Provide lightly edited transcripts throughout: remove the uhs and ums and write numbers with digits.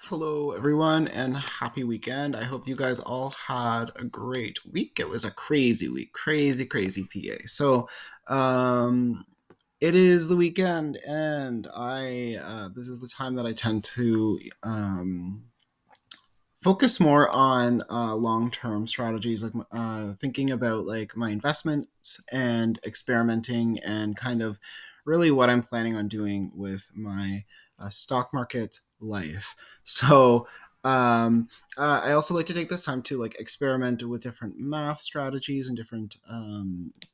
Hello, everyone, and happy weekend. I hope you guys all had a great week. It was a crazy week, crazy PA. Um, it is the weekend, and this is the time that I tend to focus more on long-term strategies, like thinking about like my investments and experimenting, and kind of really what I'm planning on doing with my stock market life. So um, I also like to take this time to like experiment with different math strategies and different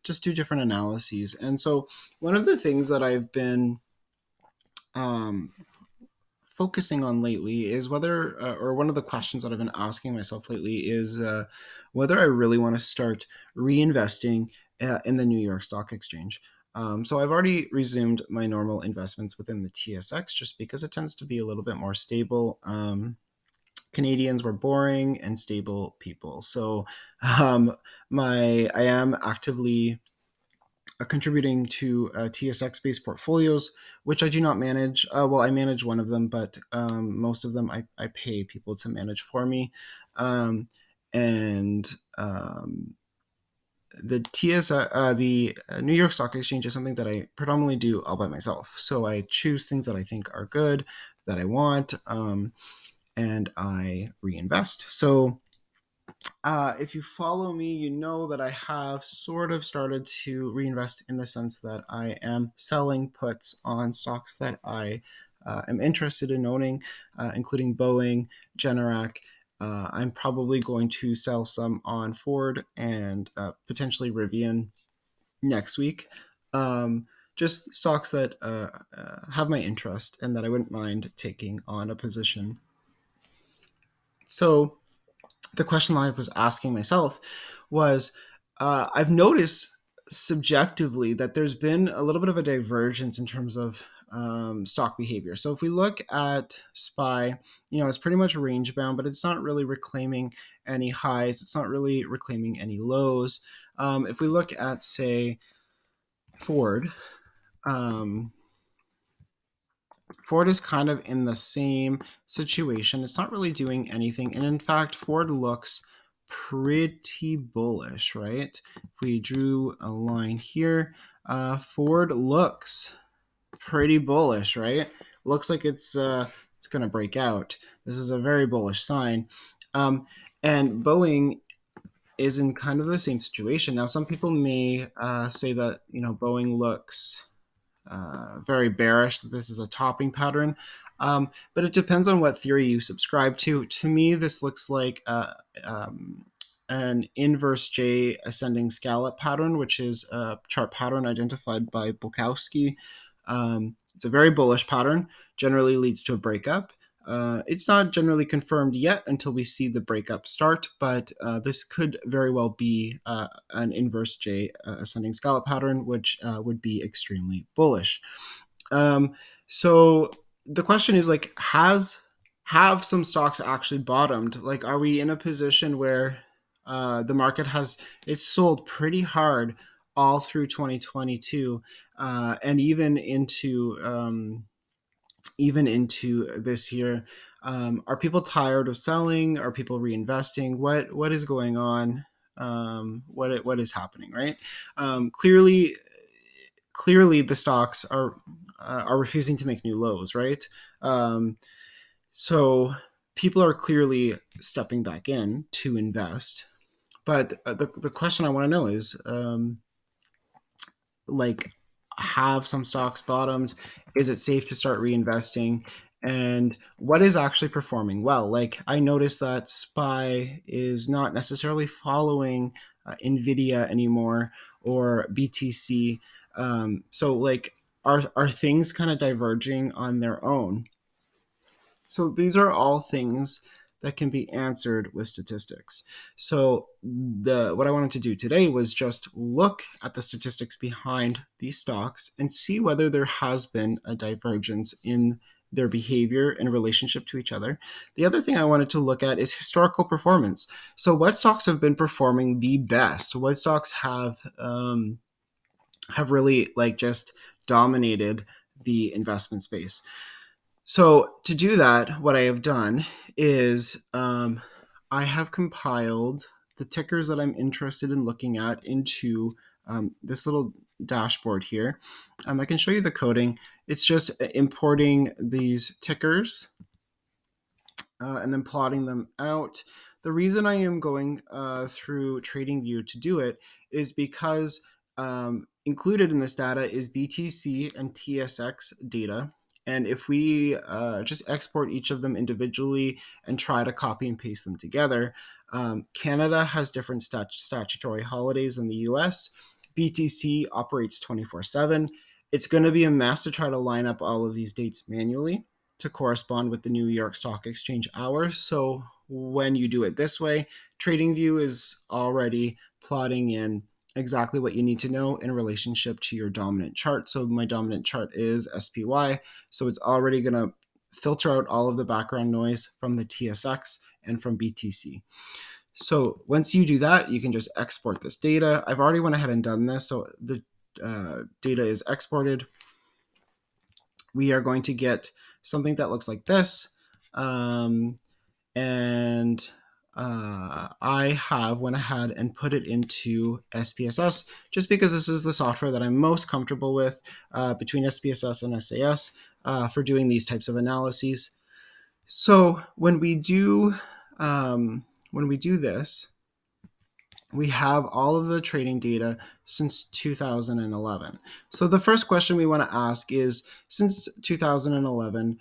just do different analyses. And so one of the things that I've been um, focusing on lately is whether, or one of the questions that I've been asking myself lately is whether I really want to start reinvesting in the New York Stock Exchange. So I've already resumed my normal investments within the TSX just because it tends to be a little bit more stable. Canadians were boring and stable people. So I am actively contributing to TSX based portfolios, which I do not manage. Well, I manage one of them, but most of them I pay people to manage for me. Um, and the New York Stock Exchange is something that I predominantly do all by myself. So I choose things that I think are good, that I want, and I reinvest. So if you follow me, you know that I have sort of started to reinvest in the sense that I am selling puts on stocks that I am interested in owning, including Boeing, Generac. I'm probably going to sell some on Ford and potentially Rivian next week. Um, just stocks that have my interest and that I wouldn't mind taking on a position. So, the question that I was asking myself was I've noticed subjectively that there's been a little bit of a divergence in terms of stock behavior. So if we look at SPY, it's pretty much range bound, but it's not really reclaiming any highs. It's not really reclaiming any lows. If we look at, say, Ford, um, Ford is kind of in the same situation. It's not really doing anything. And in fact, Ford looks pretty bullish, right? If we drew a line here, Ford looks pretty bullish, right? Looks like it's going to break out. This is a very bullish sign. And Boeing is in kind of the same situation. Now, some people may say that, Boeing looks very bearish, that this is a topping pattern. But it depends on what theory you subscribe to. To me, this looks like an inverse J ascending scallop pattern, which is a chart pattern identified by Bulkowski. It's a very bullish pattern, generally leads to a breakup. It's not generally confirmed yet until we see the breakup start, but this could very well be an inverse J ascending scallop pattern, which would be extremely bullish. So the question is, like, have some stocks actually bottomed? Like, are we in a position where the market it's sold pretty hard all through 2022 and even into this year? Are people tired of selling? Are people reinvesting? What is going on? What is happening? Right? Clearly, the stocks are refusing to make new lows. Right? So people are clearly stepping back in to invest. But the question I want to know is, like, have some stocks bottomed? Is it safe to start reinvesting? And what is actually performing well? Like, I noticed that SPY is not necessarily following NVDA anymore, or BTC. So, like, are things kind of diverging on their own? So these are all things that can be answered with statistics. So what I wanted to do today was just look at the statistics behind these stocks and see whether there has been a divergence in their behavior in relationship to each other. The other thing I wanted to look at is historical performance. So what stocks have been performing the best? What stocks have really, like, just dominated the investment space? So to do that, what I have done is I have compiled the tickers that I'm interested in looking at into this little dashboard here. I can show you the coding. It's just importing these tickers and then plotting them out. The reason I am going through TradingView to do it is because included in this data is BTC and TSX data. And if we just export each of them individually and try to copy and paste them together, Canada has different statutory holidays than the US. BTC operates 24/7. It's going to be a mess to try to line up all of these dates manually to correspond with the New York Stock Exchange hours. So when you do it this way, TradingView is already plotting in exactly what you need to know in relationship to your dominant chart. So my dominant chart is SPY. So it's already going to filter out all of the background noise from the TSX and from BTC. So once you do that, you can just export this data. I've already went ahead and done this. So the data is exported. We are going to get something that looks like this. And I have went ahead and put it into SPSS just because this is the software that I'm most comfortable with between SPSS and SAS for doing these types of analyses. So when we do this, we have all of the trading data since 2011. So the first question we want to ask is, since 2011,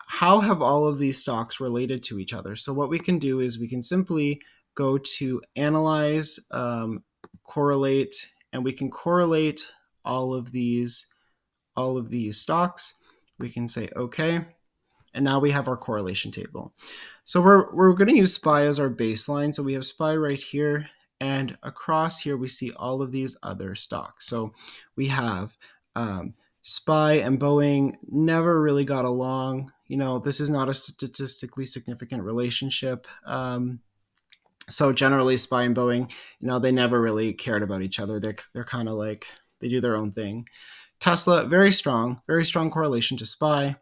how have all of these stocks related to each other? So what we can do is we can simply go to analyze, correlate, and we can correlate all of these stocks. We can say okay, and now we have our correlation table. So we're going to use SPY as our baseline. So we have SPY right here, and across here we see all of these other stocks. So we have SPY and Boeing never really got along. This is not a statistically significant relationship. So generally, SPY and Boeing, they never really cared about each other. They're kind of like, they do their own thing. Tesla, very strong correlation to SPY.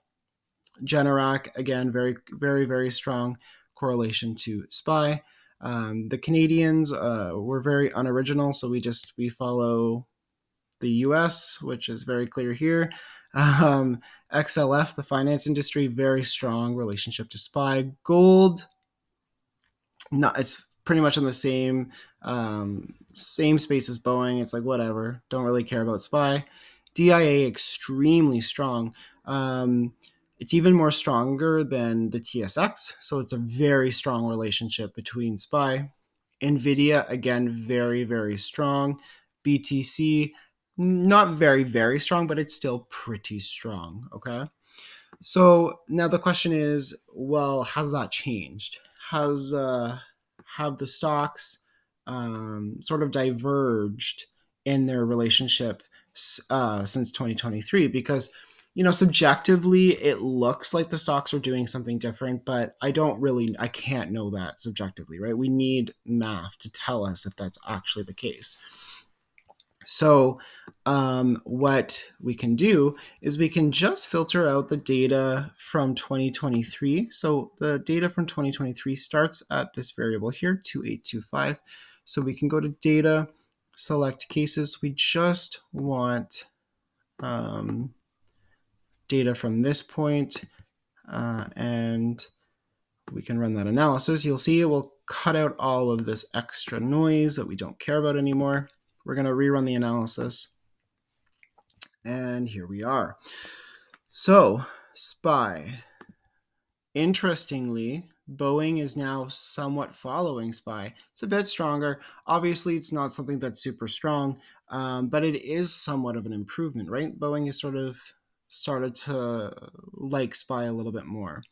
GNRC, again, very, very, very strong correlation to SPY. The Canadians were very unoriginal, so we follow the US, which is very clear here. XLF, the finance industry, very strong relationship to SPY. Gold, it's pretty much in the same space as Boeing. It's like, whatever, don't really care about SPY. DIA, extremely strong. It's even more stronger than the TSX, so it's a very strong relationship between SPY. NVDA, again, very, very strong. BTC, not very, very strong, but it's still pretty strong, okay? So now the question is, well, has that changed? Have the stocks sort of diverged in their relationship since 2023? Because subjectively, it looks like the stocks are doing something different, but I can't know that subjectively, right? We need math to tell us if that's actually the case. So what we can do is we can just filter out the data from 2023. So the data from 2023 starts at this variable here, 2825. So we can go to data, select cases. We just want data from this point, and we can run that analysis. You'll see it will cut out all of this extra noise that we don't care about anymore. We're going to rerun the analysis. And here we are. So, SPY. Interestingly, Boeing is now somewhat following SPY. It's a bit stronger. Obviously, it's not something that's super strong, but it is somewhat of an improvement, right? Boeing has sort of started to like SPY a little bit more.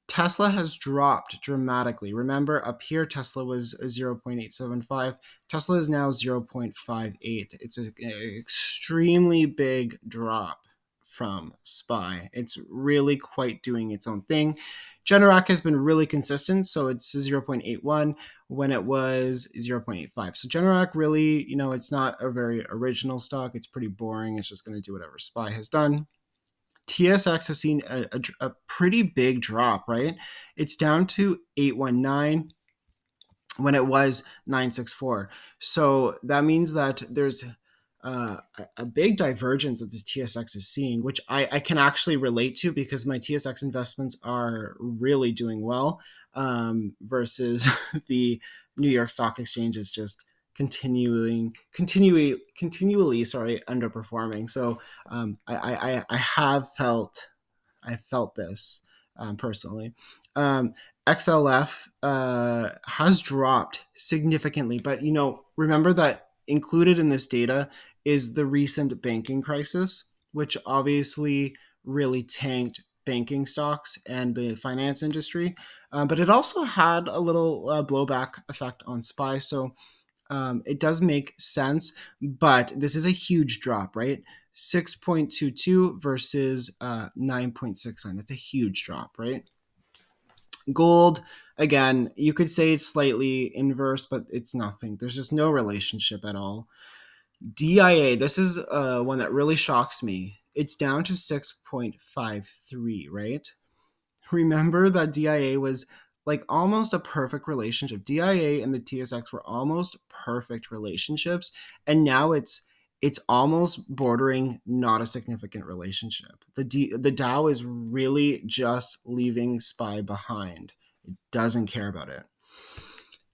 Tesla has dropped dramatically. Remember, up here, Tesla was 0.875. Tesla is now 0.58. It's an extremely big drop from SPY. It's really quite doing its own thing. GNRC has been really consistent, so it's 0.81 when it was 0.85. So GNRC really, it's not a very original stock. It's pretty boring. It's just going to do whatever SPY has done. TSX has seen a pretty big drop, right? It's down to 819 when it was 964. So that means that there's a big divergence that the TSX is seeing, which I can actually relate to because my TSX investments are really doing well, versus the New York Stock Exchange is just continually underperforming. So I have felt this personally. XLF has dropped significantly, but remember that included in this data is the recent banking crisis, which obviously really tanked banking stocks and the finance industry. But it also had a little blowback effect on SPY. So it does make sense, but this is a huge drop, right? 6.22 versus 9.69. That's a huge drop, right? Gold, again, you could say it's slightly inverse, but it's nothing. There's just no relationship at all. DIA, this is one that really shocks me. It's down to 6.53, right? Remember that DIA was like almost a perfect relationship. DIA and the TSX were almost perfect relationships, and now it's almost bordering not a significant relationship. The Dow is really just leaving SPY behind. It doesn't care about it.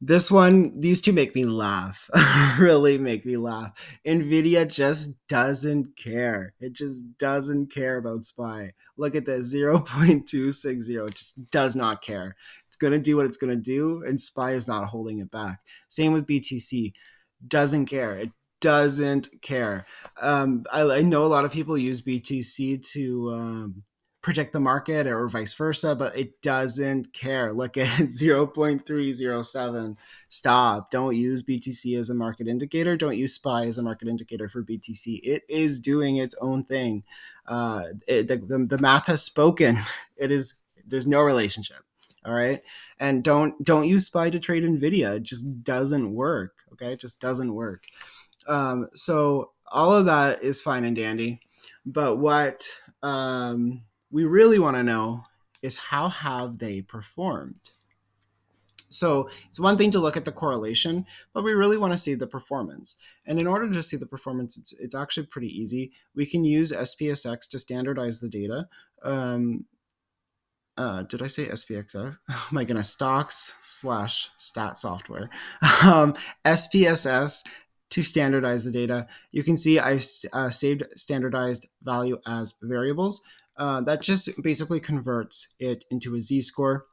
This one, these two make me laugh. Really make me laugh. NVIDIA just doesn't care. It just doesn't care about SPY. Look at this, 0.260. It just does not care. It's going to do what it's going to do, and SPY is not holding it back. Same with BTC. Doesn't care. It doesn't care. I know a lot of people use BTC to predict the market or vice versa, but it doesn't care. Look at 0.307. Stop. Don't use BTC as a market indicator. Don't use SPY as a market indicator for BTC. It is doing its own thing. The math has spoken. It is. There's no relationship. All right. And don't use SPY to trade NVIDIA. It just doesn't work. Okay. It just doesn't work. So all of that is fine and dandy. But what we really want to know is how have they performed? So it's one thing to look at the correlation, but we really want to see the performance. And in order to see the performance, it's actually pretty easy. We can use SPSX to standardize the data. Did I say SPXS? Oh my goodness, stocks/stat software. SPSS to standardize the data. You can see I've saved standardized value as variables. That just basically converts it into a z-score.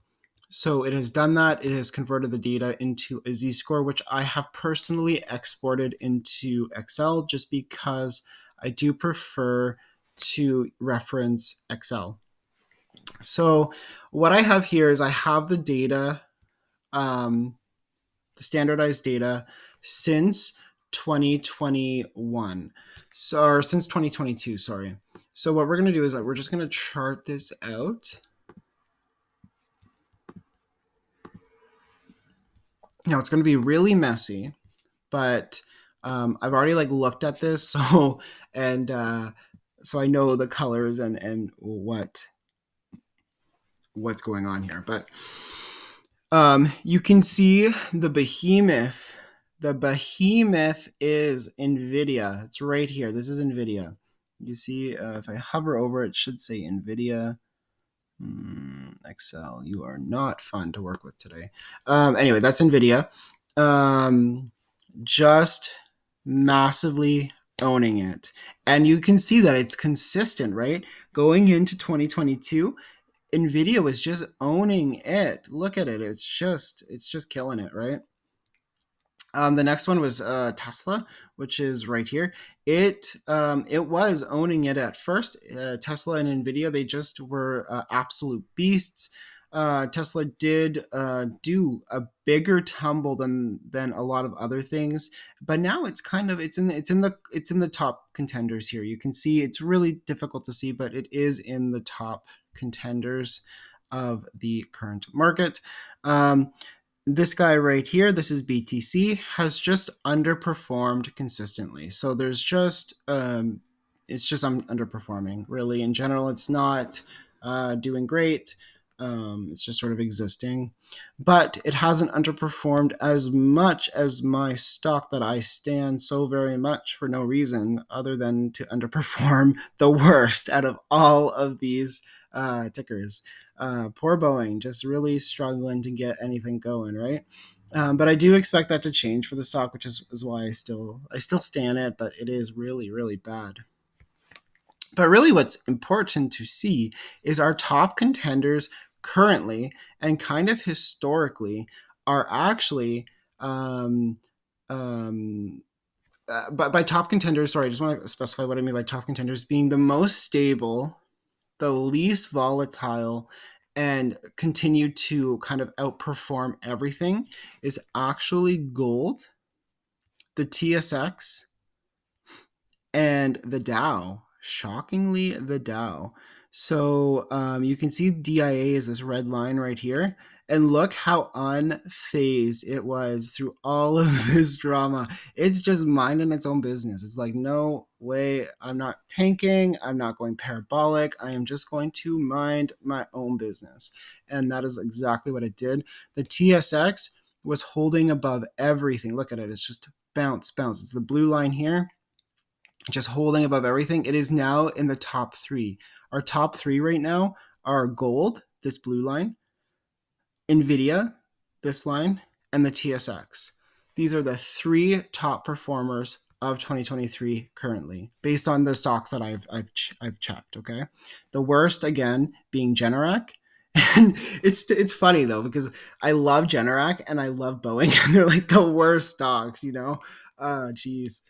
So it has done that. It has converted the data into a z-score, which I have personally exported into Excel just because I do prefer to reference Excel. So what I have here is I have the data, the standardized data since 2021. Or since 2022, sorry. So what we're going to do is that we're just going to chart this out. Now it's going to be really messy, but I've already looked at this, so I know the colors and what's going on here. But you can see the behemoth. The behemoth is NVIDIA. It's right here. This is NVIDIA. You see, if I hover over it, should say NVIDIA. Excel, you are not fun to work with today. Anyway, that's NVIDIA. Just massively owning it. And you can see that it's consistent, right? Going into 2022, NVIDIA was just owning it. Look at it. It's just killing it, right? The next one was Tesla, which is right here. It was owning it at first. Tesla and NVIDIA, they just were absolute beasts. Tesla did do a bigger tumble than a lot of other things, but now it's in the top contenders here. You can see it's really difficult to see, but it is in the top contenders of the current market. This guy right here, this is BTC, has just underperformed consistently. So there's just it's just underperforming. Really, in general, it's not doing great. It's just sort of existing, but it hasn't underperformed as much as my stock that I stand so very much for no reason other than to underperform the worst out of all of these tickers. Poor Boeing, just really struggling to get anything going, right? But I do expect that to change for the stock, which is why I still stand it, but it is really, really bad. But really, what's important to see is our top contenders currently and kind of historically are actually um, but by top contenders, sorry, I just want to specify what I mean by top contenders being the most stable, the least volatile, and continue to kind of outperform everything is actually gold, the TSX, and the Dow. Shockingly, the Dow. So you can see DIA is this red line right here. And look how unfazed it was through all of this drama. It's just minding its own business. It's like, no way, I'm not tanking. I'm not going parabolic. I am just going to mind my own business. And that is exactly what it did. The TSX was holding above everything. Look at it. It's just bounce, bounce. It's the blue line here, just holding above everything. It is now in the top three. Our top three right now are gold, this blue line, NVDA, this line, and the TSX. These are the three top performers of 2023 currently, based on the stocks that I've checked. Okay, the worst again being Generac. And it's funny though, because I love Generac and I love Boeing, and they're like the worst stocks, you know. Geez.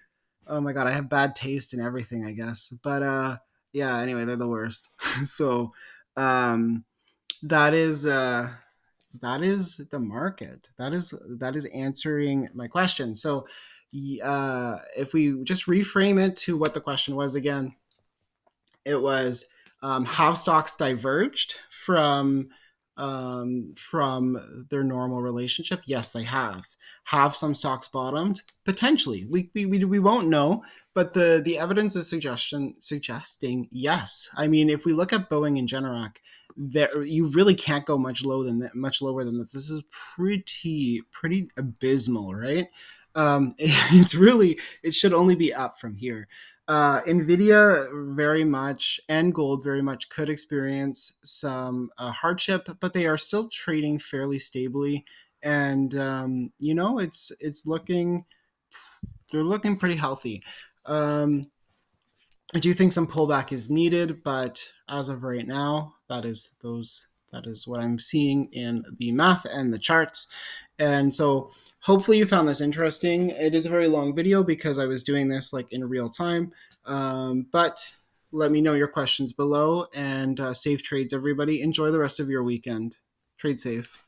Oh my god, I have bad taste in everything, I guess. But yeah, anyway, they're the worst. So um that is that is the market. That is answering my question. So if we just reframe it to what the question was again, it was have stocks diverged from their normal relationship? Yes, they have. Have some stocks bottomed? Potentially. We won't know, but the evidence is suggesting yes. I mean, if we look at Boeing and Generac, there you really can't go much lower than this. This is pretty abysmal, right? It should only be up from here. Nvidia very much and gold very much could experience some hardship, but they are still trading fairly stably, and it's looking they're looking pretty healthy. Um, I do think some pullback is needed, but as of right now, that is what I'm seeing in the math and the charts. And so hopefully you found this interesting. It is a very long video because I was doing this like in real time. But let me know your questions below, and safe trades, everybody. Enjoy the rest of your weekend. Trade safe.